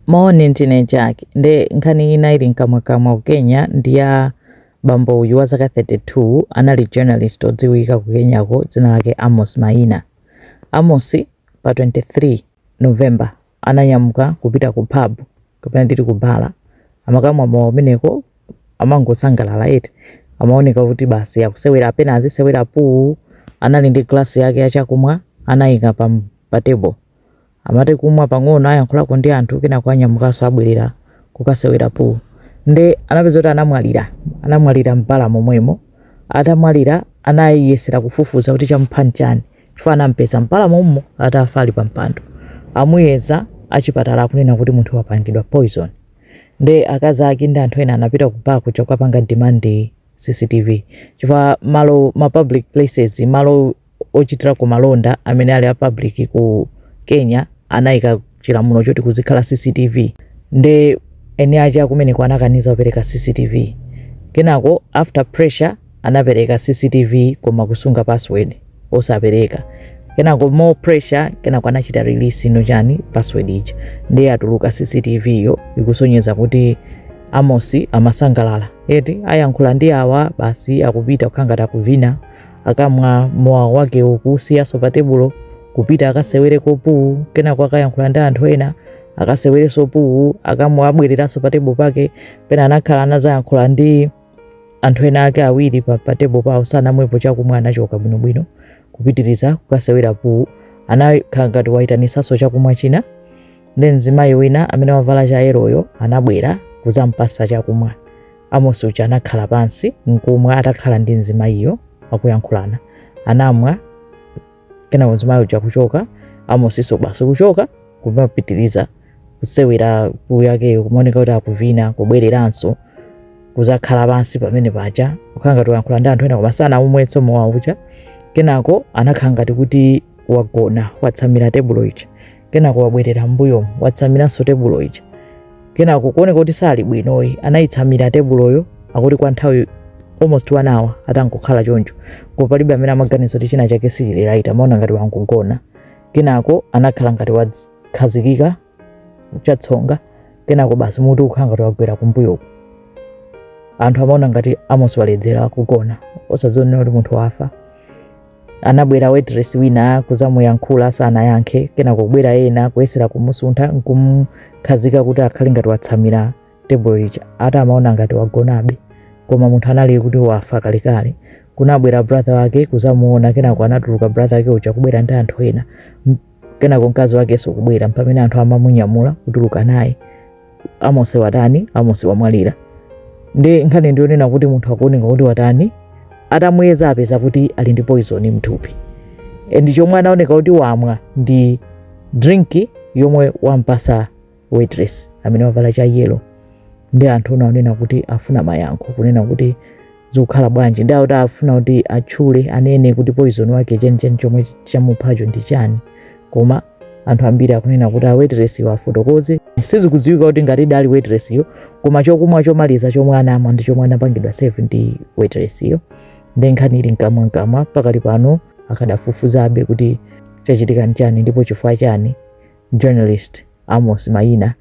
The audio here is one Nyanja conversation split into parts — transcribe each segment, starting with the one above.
Maoni ntine chake nde nkhani ina ili nkamwa ku Kenya ndiya bambo uyu wa zaka 32 anali journalist odziwika ku Kenyako dzina lake Amos Maina. Amos pa 23 November ananyamuka kupita ku pub kapena nditi ku bala amakamwa mameneko amangosangalala eti amaoneka kuti basi akusewera apena azisewera pool anali ndi glass yake yachakumwa anayika pa table amati kumwa pang'ono ayankhulako ndi anthu kena kwanyamukanso abwerera kukasewera pool nde anapeza kuti anamwalira mbala momwemo atamwalira anayesera kufufuza kuti chamuphani chani chifukwa anampeza mbala mommo atafa ali pa mpando amuyeza achipatala akunena kuti munthu wapangidwa poison nde akazi ake ndi anthu ena anapita kupako chokapanga demand CCTV chifukwa malo ma public places malo ochitira ku malonda amene ali a public ku Kenya anayika chilamulo choti kuzikhala CCTV nde ene aja kumene kwanakaniza kupereka CCTV kenako after pressure anapereka CCTV koma kusunga password osapereka kenako more pressure kenako anachita release ino chani password ija nde atuluka CCTV yo ikusonyeza kuti Amos amasangalala eti ayankhula ndi awa basi akupita kukangata kuvina akamwa mowa wake ukusiya pa tebulo kupita akasewere pool kenako akayankhula ndi anthu ena akasewere pool akamwa abwereranso pa table pake pena anakhala anazayankhula ndi anthu ena ake awiri pa table pawo sanamwepo chakumwa anachoka bwinobwino kupitiriza kukasewera pool anakhala ngati waitanisanso chakumwa china ndi mzimayi wina amene wavala cha yeroyo anabwera kuzampasa chakumwa Amos uja anakhala pansi nkumwa atakhala ndi mzimayiyo akuyankhulana anamwa kenako mzimayi uja kuchoka Amos basi kuchoka kumapitiriza kusewera pool yake kumaoneka kuti akuvina kubwereranso kuzakhala pansi pamene paja ukanga toyankhula ndi anthu ena koma sana umwetso mowa uja kenako anakhala ngati kuti wagona watsamira tebulo ija kenako wabwerera mbuyo watsamiranso tebulo ija kenako kuoneka kuti sali bwinoyi anayitsamira tebuloyo akuti kwa nthawi almost 1 hour atangokhala choncho kopalibe amene amaganiza kuti china chake sili right amaona ngati wangogona kenako anakhala ngati wakhazikika chatsonga kenako basi mutu ukhala ngati wagwera kumbuyo anthu amaona ngati Amos waledzera kugona osadziona kuti munthu wafa anabwera waitress wina kuzamuyankhula sana yankhe kenako kubwera ena kuyesera kumusuntha kumkhazika kuti akhale ngati watsamira table ija ata amaona ngati wagonabe koma munthu anali kuti wafa kalekale kunabwera brother wake kuzamuona kenako anatuluka brother wake uja kubwera ndi anthu ena kenako mkazi wakenso kubwera pamene anthu amamunyamula kutuluka naye Amos watani Amos wamwalira ndi nkhani ndionena kuti munthu akuoneka kuti watani atamuyeza apeza kuti ali ndi poison mthupi ndi chomwe anaoneka kuti wamwa ndi drink yomwe wampasa waitress amene wavala cha yellow ndi anthu anaonena kuti afuna mayankho kunena kuti zikukhala bwanji ndi kuti afuna kuti atchule anene kuti poison wake chenicheni chomwe chamuphacho ndi chani koma anthu ambiri akunena kuti waitress wafotokoze sizikudziwika kuti ngati dali waitress yo koma chokumwa chomaliza chomwe anamwa ndi chomwe anapangidwa save ndi waitress yo ndi nkhani ili nkamwa pakali pano akadafufuzabe kuti chachitika nchani ndipo chifukwa chani journalist Amos Maina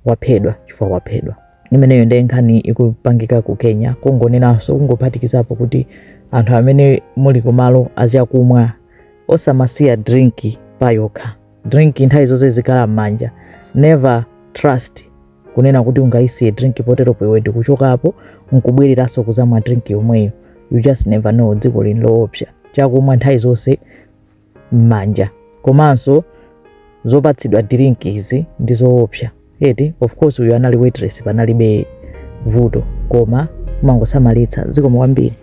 waphedwa chifukwa waphedwa imeneyo ndi nkhani ikupangika ku Kenya kungonenanso kungophatikizapo kuti anthu amene muli kumalo aziyakumwa osamasiya drink payokha drink nthawi zonse zikhala m'manja never trust kunena kuti ungayisiye drink potero iwe ndikuchokapo nkubwereranso kuzamwa drink yomweyo you just never know dziko lino loopsa chakumwa nthawi zonse m'manja komanso zopatsidwa drink izi ndi zoopsa eti of course uyu anali waitress panalibe vuto koma mangosamalitsa zikomo kwambiri.